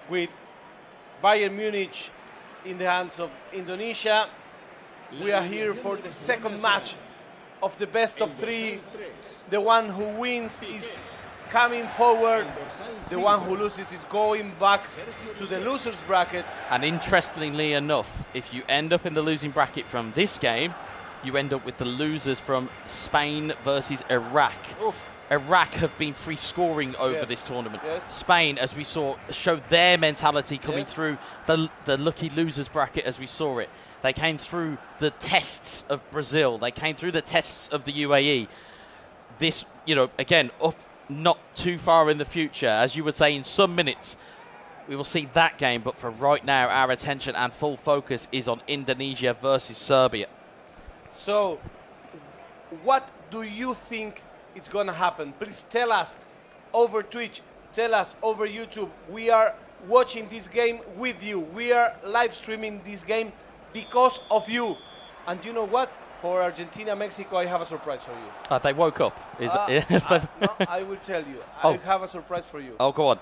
With Bayern Munich in the hands of Indonesia, we are here for the second match of the best of three. The one who wins is coming forward. The one who loses is going back to the losers bracket. And interestingly enough, if you end up in the losing bracket from this game, you end up with the losers from Spain versus Iraq. Oof. Iraq have been free scoring over Yes. this tournament. Yes. Spain, as we saw, showed their mentality coming Yes. through the lucky losers bracket as we saw it. They came through the tests of Brazil. They came through the tests of the UAE. This, again, up not too far in the future. As you would say, in some minutes, we will see that game. But for right now, our attention and full focus is on Indonesia versus Serbia. So, what do you think is going to happen? Please tell us over Twitch, tell us over YouTube. We are watching this game with you. We are live streaming this game because of you. And you know what? For Argentina, Mexico, I have a surprise for you. They woke up. No, I will tell you. I have a surprise for you. Oh, go on.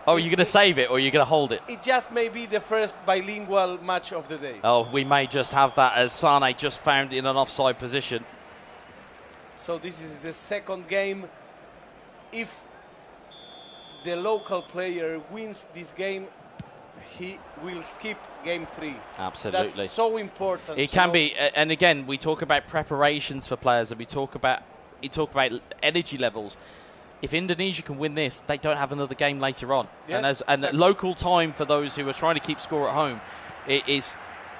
Oh, are you going to save it or are you going to hold it? It just may be the first bilingual match of the day. Oh, we may just have that as Sane just found in an offside position. So this is the second game. If the local player wins this game, he will skip game 3. Absolutely. That's so important. It can be, and again, we talk about preparations for players and we talk about energy levels. If Indonesia can win this, they don't have another game later on. Yes, and exactly. local time for those who are trying to keep score at home, it is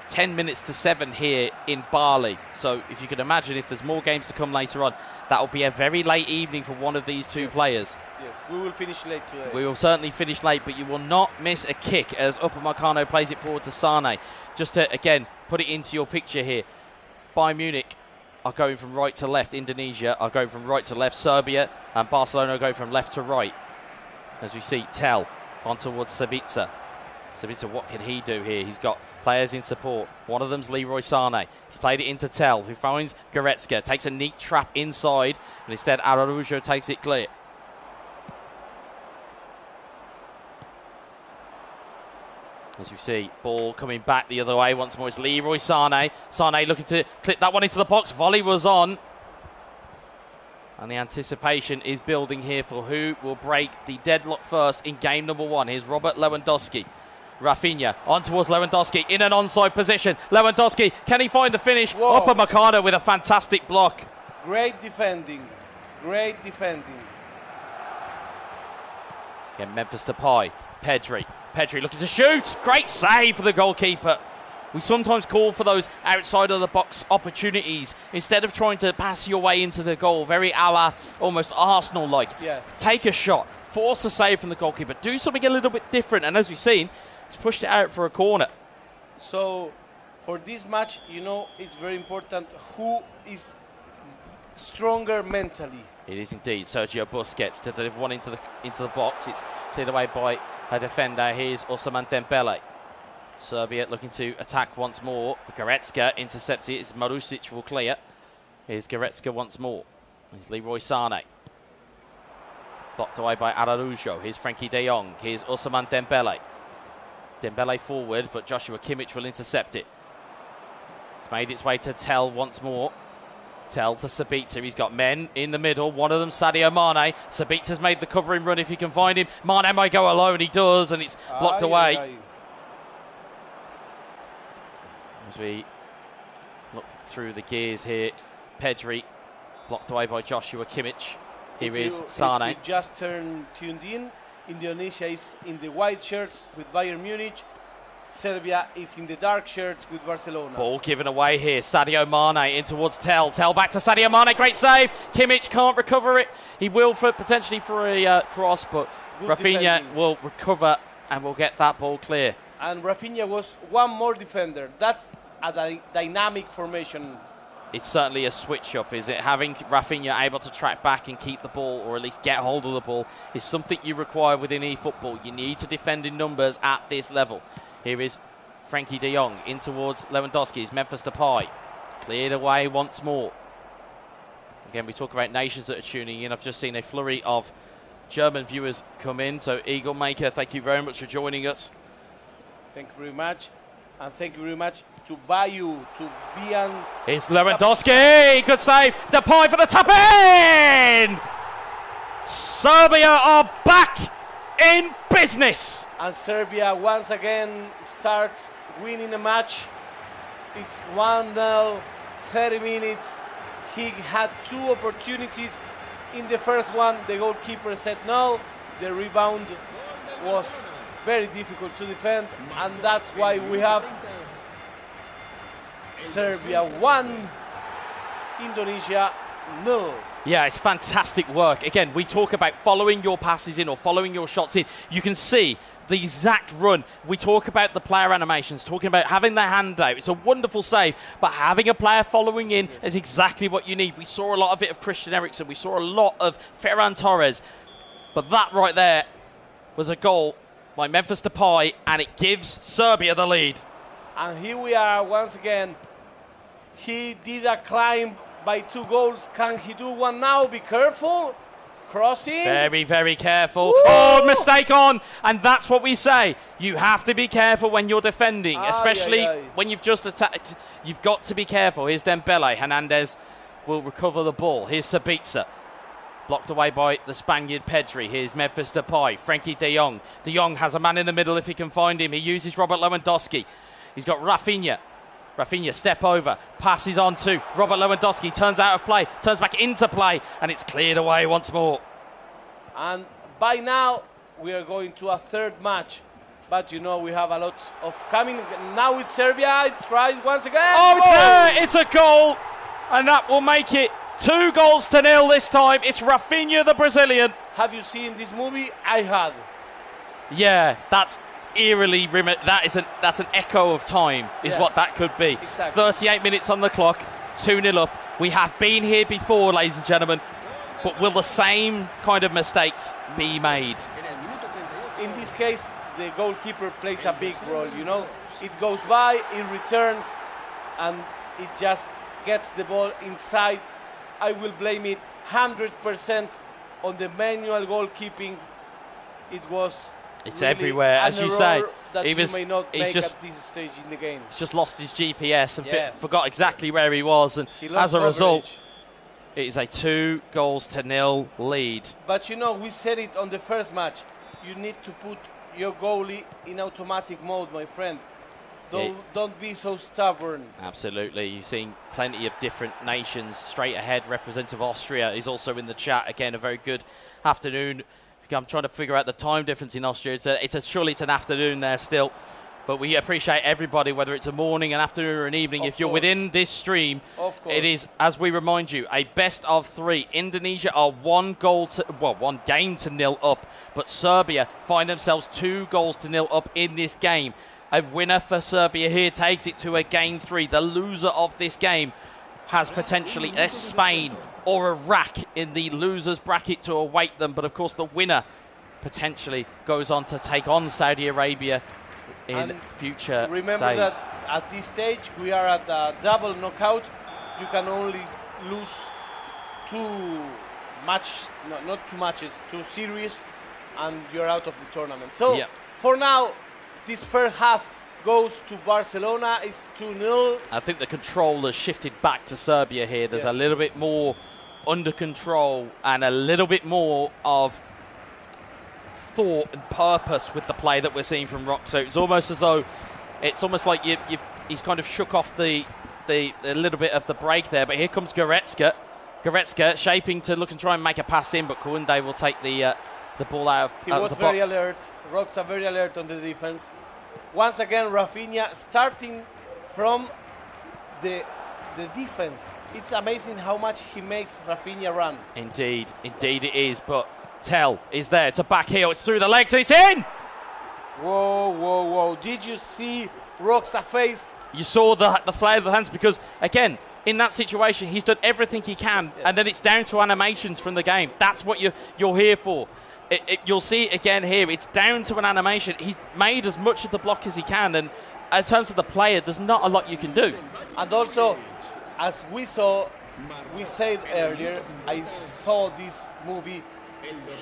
10 minutes to 7 here in Bali. So if you can imagine, if there's more games to come later on, that will be a very late evening for one of these two players. Yes, we will finish late today. We will certainly finish late, but you will not miss a kick as Upamecano plays it forward to Sane. Just to, again, put it into your picture here. Bayern Munich are going from right to left. Indonesia are going from right to left. Serbia and Barcelona go from left to right. As we see Tel on towards Sabitzer. Sabitzer, what can he do here? He's got players in support. One of them's Leroy Sane. He's played it into Tel, who finds Goretzka. Takes a neat trap inside, and instead Araujo takes it clear. As you see, ball coming back the other way once more. It's Leroy Sane. Sane looking to clip that one into the box. Volley was on. And the anticipation is building here for who will break the deadlock first in game number 1. Here's Robert Lewandowski. Rafinha on towards Lewandowski in an onside position. Lewandowski, can he find the finish? Upamecano with a fantastic block. Great defending. Great defending. Again, Memphis Depay. Pedri looking to shoot. Great save for the goalkeeper. We sometimes call for those outside of the box opportunities instead of trying to pass your way into the goal. Very a la almost Arsenal-like. Yes. Take a shot. Force a save from the goalkeeper. Do something a little bit different. And as we've seen, he's pushed it out for a corner. So for this match, it's very important who is stronger mentally. It is indeed Sergio Busquets to deliver one into the box. It's cleared away by a defender. Here's Ousmane Dembele. Serbia looking to attack once more. Goretzka intercepts it. It's Marusic will clear. Here's Goretzka once more. Here's Leroy Sane. Blocked away by Araujo. Here's Frankie de Jong. Here's Ousmane Dembele. Dembele forward, but Joshua Kimmich will intercept it. It's made its way to Tel once more. Tel to Sabitzer. He's got men in the middle. One of them, Sadio Mane. Sabitzer's made the covering run if he can find him. Mane might go alone. He does, and it's blocked away. As we look through the gears here, Pedri blocked away by Joshua Kimmich. Here is Sane. If you just tuned in, Indonesia is in the white shirts with Bayern Munich. Serbia is in the dark shirts with Barcelona. Ball given away here. Sadio Mane in towards Tel. Tel back to Sadio Mane. Great save. Kimmich can't recover it. He will potentially for a cross, but Good Rafinha defending. will recover and will get that ball clear. And Rafinha was one more defender. That's a dynamic formation. It's certainly a switch-up, is it? Having Rafinha able to track back and keep the ball, or at least get hold of the ball, is something you require within eFootball. You need to defend in numbers at this level. Here is Frankie de Jong in towards Lewandowski's Memphis Depay. Cleared away once more. Again, we talk about nations that are tuning in. I've just seen a flurry of German viewers come in. So Eagle Maker, thank you very much for joining us. Thank you very much. And thank you very much to Bayu, to Bian. It's Lewandowski. Good save. Depay for the tap in. Serbia are back in business. And Serbia once again starts winning a match. It's 1-0, 30 minutes. He had 2 opportunities. In the first one, the goalkeeper said no. The rebound was very difficult to defend, and that's why we have Serbia 1, Indonesia 0. Yeah, it's fantastic work. Again, we talk about following your passes in or following your shots in. You can see the exact run. We talk about the player animations, talking about having their hand out. It's a wonderful save, but having a player following in is exactly what you need. We saw a lot of it of Christian Eriksen. We saw a lot of Ferran Torres. But that right there was a goal by Memphis Depay, and it gives Serbia the lead. And here we are once again. He did a climb by 2 goals. Can he do one now? Be careful. Crossing. Very, very careful. Woo! Oh, mistake on. And that's what we say. You have to be careful when you're defending, especially when you've just attacked. You've got to be careful. Here's Dembele. Hernandez will recover the ball. Here's Sabitzer. Blocked away by the Spaniard Pedri. Here's Memphis Depay. Frenkie de Jong. De Jong has a man in the middle if he can find him. He uses Robert Lewandowski. He's got Rafinha. Rafinha step over, passes on to Robert Lewandowski, turns out of play, turns back into play, and it's cleared away once more. And by now, we are going to a 3rd match. But you know, we have a lot of coming. Now it's Serbia, it tries once again. Oh, it's there, it's a goal, and that will make it 2-0 this time. It's Rafinha, the Brazilian. Have you seen this movie? I had. Yeah, that's eerily that's an echo of time is what that could be. Exactly. 38 minutes on the clock, 2-0 up. We have been here before, ladies and gentlemen, but will the same kind of mistakes be made? In this case, the goalkeeper plays a big role, you know. It goes by, it returns, and it just gets the ball inside. I will blame it 100% on the manual goalkeeping. It was It's really everywhere, as you say. That He you was, may not he's make just, at this stage in the game. he's just lost his GPS and Yeah. forgot exactly where he was, and He lost as a result, coverage. it is a 2-0 lead. But you know, we said it on the first match. You need to put your goalie in automatic mode, my friend. Don't be so stubborn. Absolutely. You've seen plenty of different nations straight ahead. Representative Austria is also in the chat. Again, a very good afternoon. I'm trying to figure out the time difference in Austria. Surely it's an afternoon there still. But we appreciate everybody, whether it's a morning, an afternoon, or an evening. If you're within this stream, it is, as we remind you, a best of 3. Indonesia are 1 game to 0 up, but Serbia find themselves 2-0 up in this game. A winner for Serbia here takes it to a game 3. The loser of this game has potentially a Spain or Iraq in the losers bracket to await them, but of course the winner potentially goes on to take on Saudi Arabia in future remember days. that at this stage we are at a double knockout. You can only lose 2 series, and you're out of the tournament. So for now, this first half goes to Barcelona. It's 2-0. I think the control has shifted back to Serbia here. There's a little bit more under control and a little bit more of thought and purpose with the play that we're seeing from Rock. So it's almost as though it's almost like he's kind of shook off the little bit of the break there. But here comes Goretzka. Goretzka shaping to look and try and make a pass in, but Kounde will take the ball out of the box. He was very alert. Rocks are very alert on the defense. Once again, Rafinha starting from the defense. It's amazing how much he makes Rafinha run. Indeed it is. But Tell is there. It's a back heel. It's through the legs and it's in. Whoa. Did you see Rock's face? You saw the flare of the hands, because, again, in that situation, he's done everything he can, and then it's down to animations from the game. That's what you're here for. You'll see it again here. It's down to an animation. He's made as much of the block as he can, and in terms of the player, there's not a lot you can do. And also, as we saw, we said earlier, I saw this movie.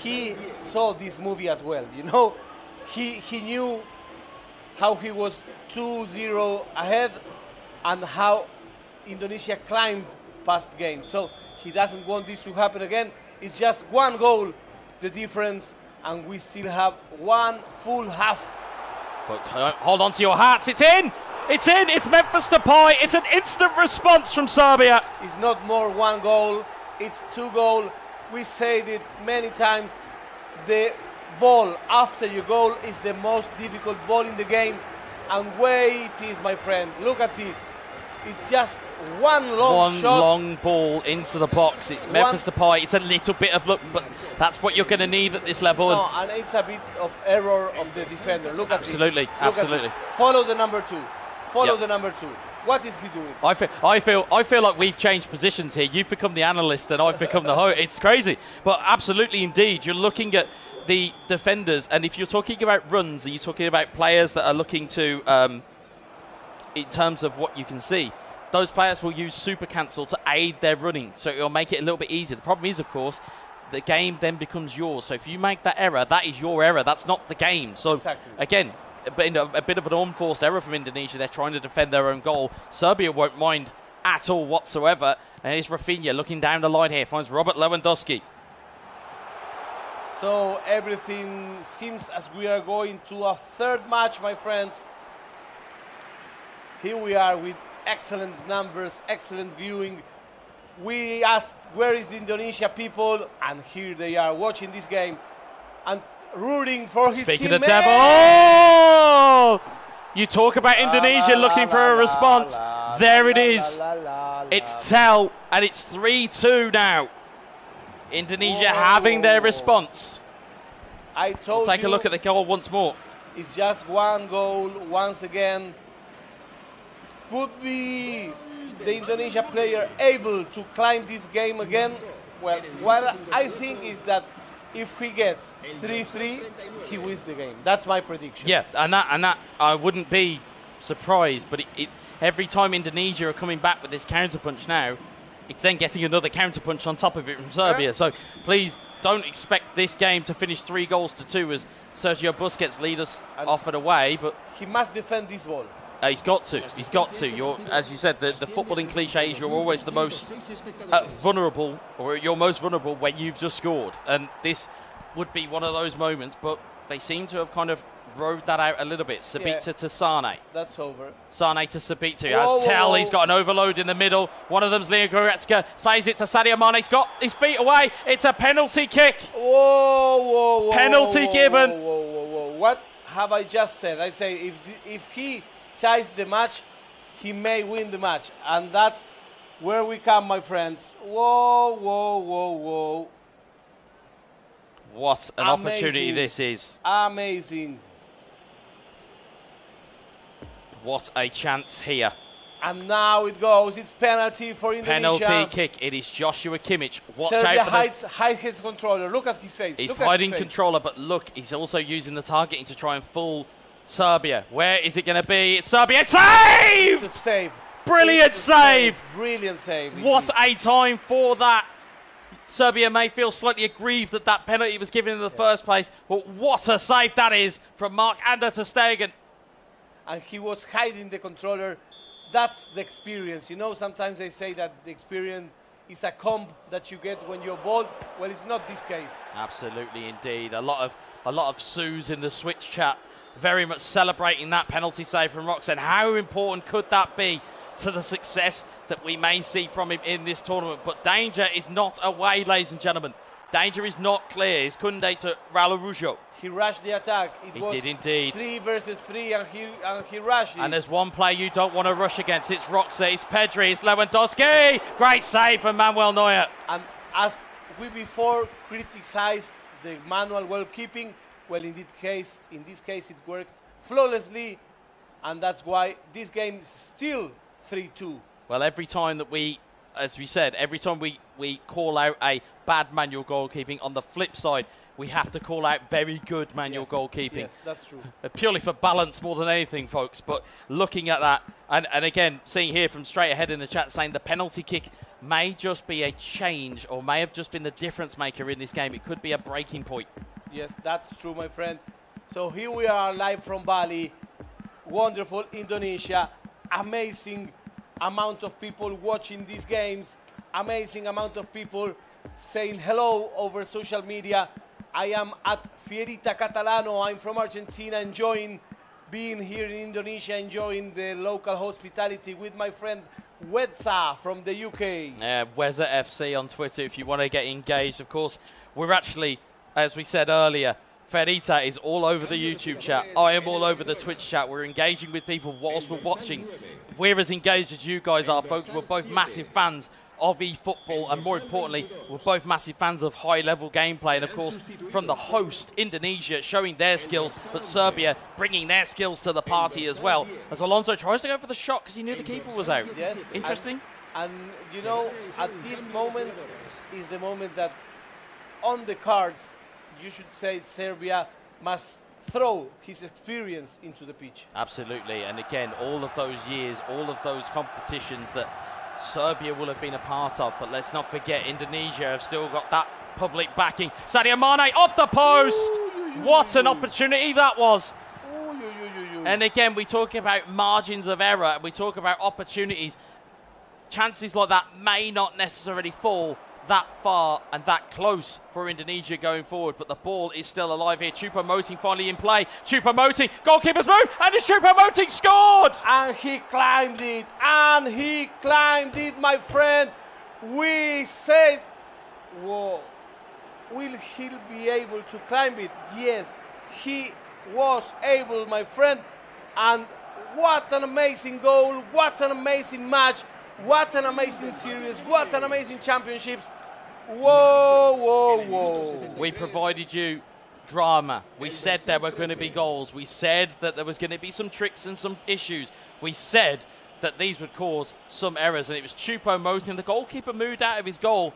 He saw this movie as well. You know, he knew how he was 2-0 ahead and how Indonesia climbed past game. So he doesn't want this to happen again. It's just one goal, the difference, and we still have one full half. But hold on to your hats. It's in. It's in. It's Memphis Depay. It's an instant response from Serbia. It's not more one goal. It's 2 goals. We said it many times. The ball after your goal is the most difficult ball in the game. And where it is, my friend. Look at this. It's just one long shot. One long ball into the box. It's Memphis Depay. It's a little bit of luck, but that's what you're going to need at this level. No, and it's a bit of error of the defender. Look at this. Absolutely, Look at absolutely. this. Follow the number 2. Follow Yep. the number 2. What is he doing? I feel like we've changed positions here. You've become the analyst and I've become the host. It's crazy, but absolutely indeed. You're looking at the defenders, and if you're talking about runs, and you're talking about players that are looking to, in terms of what you can see, those players will use super cancel to aid their running, so it'll make it a little bit easier. The problem is, of course, the game then becomes yours. So if you make that error, that is your error. That's not the game. So Exactly. again, a bit of an unforced error from Indonesia. They're trying to defend their own goal. Serbia won't mind at all whatsoever. And here's Rafinha looking down the line here. Finds Robert Lewandowski. So everything seems as we are going to a third match, my friends. Here we are with excellent numbers, excellent viewing. We asked where is the Indonesia people, and here they are watching this game and rooting for his Speaking teammate. of devil, oh! You talk about Indonesia looking for a response. There it is. It's Tel, and it's 3-2 now. Indonesia having their response. I told Take you, a look at the goal once more. it's just one goal once again. Would be the Indonesia player able to climb this game again? Well, what I think is that if he gets 3-3, he wins the game. That's my prediction. Yeah, and that I wouldn't be surprised, but every time Indonesia are coming back with this counterpunch now, it's then getting another counterpunch on top of it from Serbia. Yeah. So please don't expect this game to finish 3-2 as Sergio Busquets lead us off and away, but He must defend this ball. he's got to. He's got to. As you said, the footballing cliché is you're always the most vulnerable, or you're most vulnerable when you've just scored. And this would be one of those moments, but they seem to have kind of rode that out a little bit. Sabitzer to Sane. That's over. Sane to Sabitzer. Whoa, As Tel, whoa, he's got an overload in the middle. One of them's Leo Goretzka. Plays it to Sadio Mane. He's got his feet away. It's a penalty kick. Whoa. Penalty given. Whoa. What have I just said? I say if he ties the match, he may win the match. And that's where we come, my friends. Whoa. What an Amazing. opportunity this is. Amazing. What a chance here. And now it goes. It's penalty for Indonesia. Penalty kick. It is Joshua Kimmich. Watch Serbia out for hides his controller. Look at his face. He's Look at hiding his face. controller, but look, he's also using the targeting to try and fool Serbia. Where is it going to be? It's Serbia. It's a Save! save. Brilliant It's a save. Brilliant save. it What is. a time for that. Serbia may feel slightly aggrieved that that penalty was given in the first place, but what a save that is from Marc-Andre ter Stegen. And he was hiding the controller. That's the experience. You know, sometimes they say that the experience is a comb that you get when you're bold. Well, it's not this case. Absolutely, indeed. A lot of Sues in the Switch chat, very much celebrating that penalty save from Roxanne. How important could that be to the success that we may see from him in this tournament? But danger is not away, ladies and gentlemen. Danger is not clear. It's Koundé to Raurujo. He rushed the attack. He did indeed. 3 versus 3, and he rushed it. And there's one player you don't want to rush against. It's Roxa, it's Pedri, it's Lewandowski. Great save from Manuel Neuer. And as we before criticized the manual goalkeeping, well, in this case, it worked flawlessly, and that's why this game is still 3-2. Well, every time that we, as we said, every time we call out a bad manual goalkeeping, on the flip side, we have to call out very good manual Yes, goalkeeping. Yes, that's true. Purely for balance more than anything, folks. But looking at that, and again, seeing here from straight ahead in the chat saying the penalty kick may just be a change or may have just been the difference maker in this game. It could be a breaking point. Yes, that's true, my friend. So here we are live from Bali. Wonderful Indonesia. Amazing amount of people watching these games. Amazing amount of people saying hello over social media. I am at Fierita Catalano. I'm from Argentina, enjoying being here in Indonesia, enjoying the local hospitality with my friend Wedza from the UK. Weza FC on Twitter if you want to get engaged. Of course, we're actually, as we said earlier, Ferita is all over the YouTube chat. I am all over the Twitch chat. We're engaging with people whilst we're watching. We're as engaged as you guys are, folks. We're both massive fans of eFootball, and more importantly, we're both massive fans of high-level gameplay. And of course, from the host, Indonesia, showing their skills, but Serbia bringing their skills to the party as well. As Alonso tries to go for the shot because he knew the keeper was out. Yes. Interesting. And you know, at this moment is the moment that on the cards, you should say Serbia must throw his experience into the pitch. Absolutely. And again, all of those years, all of those competitions that Serbia will have been a part of, but let's not forget Indonesia have still got that public backing. Sadio Mane off the post. What an opportunity that was. And again, we talk about margins of error, we talk about opportunities. Chances like that may not necessarily fall that far and that close for Indonesia going forward, but the ball is still alive here. Choupo-Moting finally in play. Choupo-Moting, goalkeeper's move, and it's Choupo-Moting scored! And he climbed it, and he climbed it, my friend. We said, whoa, will he be able to climb it? Yes, he was able, my friend. And what an amazing goal, what an amazing match, what an amazing series, what an amazing championships. Whoa, whoa, whoa. We provided you drama. We said there were going to be goals. We said that there was going to be some tricks and some issues. We said that these would cause some errors, and it was Choupo-Moting. The goalkeeper moved out of his goal,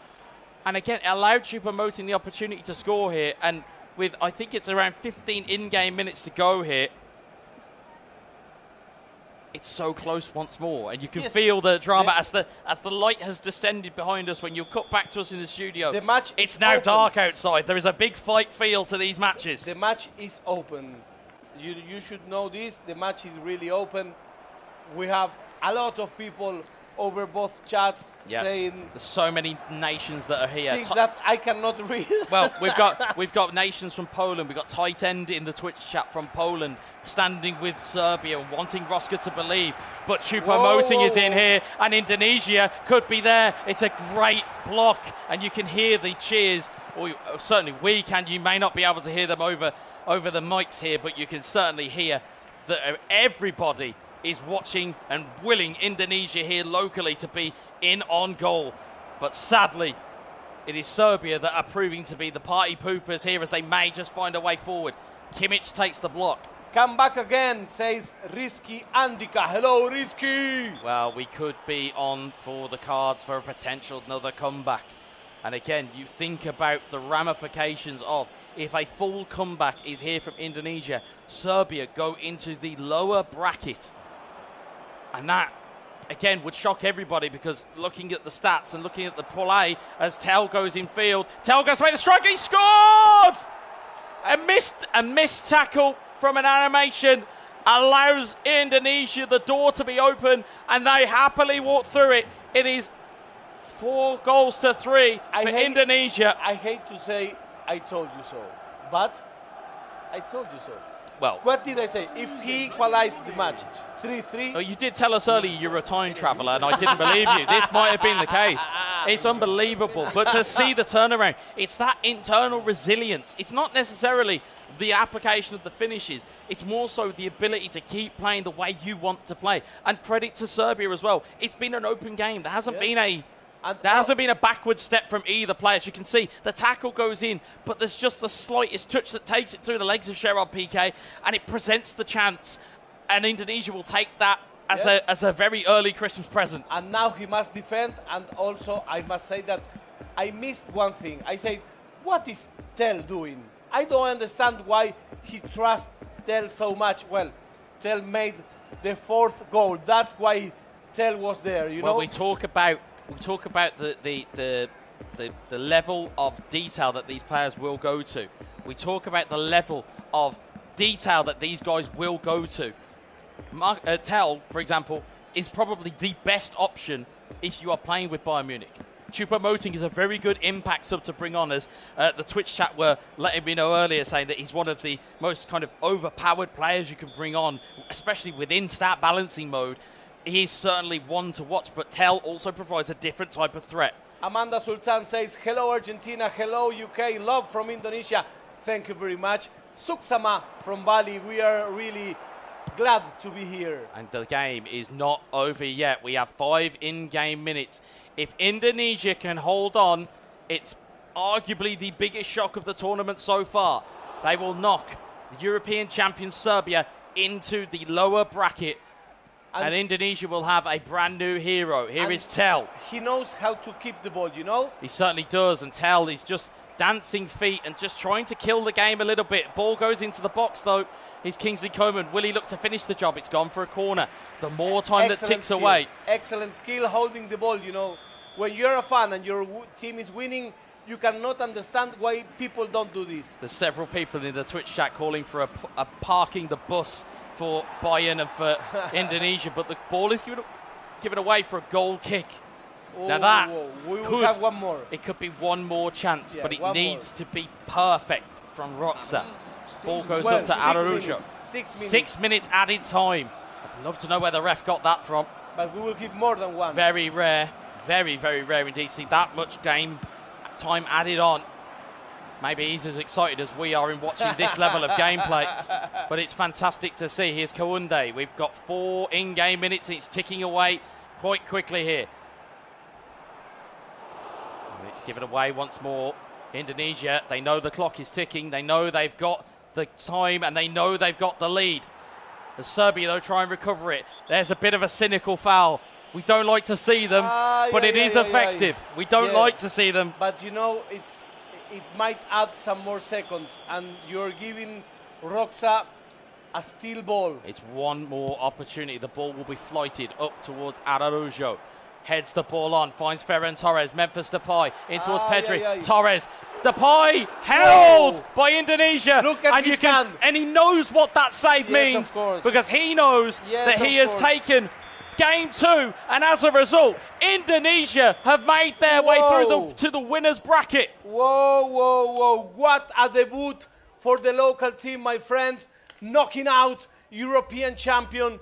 and again, it allowed Choupo-Moting the opportunity to score here. And with, I think it's around 15 in-game minutes to go here, it's so close once more, and you can feel the drama as the light has descended behind us. When you cut back to us in the studio, the match it's now open. Dark outside. There is a big fight feel to these matches. The match is open. You should know this. The match is really open. We have a lot of people over both chats saying there's so many nations that are here. Things that I cannot read. Well, we've got nations from Poland. We've got Tight End in the Twitch chat from Poland, standing with Serbia and wanting Roska to believe. But Choupo-Moting is in here, and Indonesia could be there. It's a great block, and you can hear the cheers. Or certainly we can. You may not be able to hear them over the mics here, but you can certainly hear that everybody is watching and willing Indonesia here locally to be in on goal. But sadly, it is Serbia that are proving to be the party poopers here, as they may just find a way forward. Kimmich takes the block. Come back again, says Rizky Andika. Hello, Rizky. Well, we could be on for the cards for a potential another comeback. And again, you think about the ramifications of if a full comeback is here from Indonesia, Serbia go into the lower bracket. And that, again, would shock everybody, because looking at the stats and looking at the play as Tel goes in field, Tel goes to make the strike, he scored! A missed tackle from an animation allows Indonesia the door to be open, and they happily walk through it. It is 4-3 for Indonesia. I hate to say I told you so, but I told you so. Well, what did I say? If he equalized the match 3-3. Oh, you did tell us earlier you're a time traveller, and I didn't believe you. This might have been the case. It's unbelievable. But to see the turnaround, it's that internal resilience. It's not necessarily the application of the finishes. It's more so the ability to keep playing the way you want to play. And credit to Serbia as well. It's been an open game. There hasn't been a backward step from either player. As you can see, the tackle goes in, but there's just the slightest touch that takes it through the legs of Gerard Piqué, and it presents the chance. And Indonesia will take that as a very early Christmas present. And now he must defend. And also, I must say that I missed one thing. I said, what is Tel doing? I don't understand why he trusts Tel so much. Well, Tel made the 4th goal. That's why Tel was there, you know? We talk about the level of detail that these players will go to. We talk about the level of detail that these guys will go to. Tel, for example, is probably the best option if you are playing with Bayern Munich. Choupo-Moting is a very good impact sub to bring on, as the Twitch chat were letting me know earlier, saying that he's one of the most kind of overpowered players you can bring on, especially within stat balancing mode. He's certainly one to watch, but Tel also provides a different type of threat. Amanda Sultan says, hello Argentina, hello UK, love from Indonesia. Thank you very much. Suksama from Bali, we are really glad to be here. And the game is not over yet. We have 5 in-game minutes. If Indonesia can hold on, it's arguably the biggest shock of the tournament so far. They will knock the European champion Serbia into the lower bracket, and Indonesia will have a brand new hero. Here is Tel. He knows how to keep the ball, you know? He certainly does, and Tel is just dancing feet and just trying to kill the game a little bit. Ball goes into the box though. Here's Kingsley Coman. Will he look to finish the job? It's gone for a corner. The more time that ticks away. Excellent skill holding the ball, you know. When you're a fan and your team is winning, you cannot understand why people don't do this. There's several people in the Twitch chat calling for a parking the bus for Bayern and for Indonesia, but the ball is given away for a goal kick. Now that we will have one more. It could be one more chance, but it needs to be perfect from Roxa. Ball goes up to Araujo. 6 minutes added time. I'd love to know where the ref got that from. But we will give more than one. Very rare. Very, very rare indeed to see that much game time added on. Maybe he's as excited as we are in watching this level of gameplay. But it's fantastic to see. Here's Kounde. We've got 4 in-game minutes. It's ticking away quite quickly here. And it's given away once more. Indonesia, they know the clock is ticking. They know they've got the time and they know they've got the lead. As Serbia, though, try and recover it. There's a bit of a cynical foul. We don't like to see them, but it is effective. We don't like to see them. But, you know, it might add some more seconds, and you're giving Roxa a steal ball. It's one more opportunity. The ball will be flighted up towards Araujo. Heads the ball on, finds Ferran Torres, Memphis Depay, in towards Pedri. Torres, Depay, held by Indonesia. Look at his hand. And he knows what that save means, of course. because he knows that he has taken Game 2, and as a result, Indonesia have made their way through to the winners bracket. Whoa. What a debut for the local team, my friends. Knocking out European champion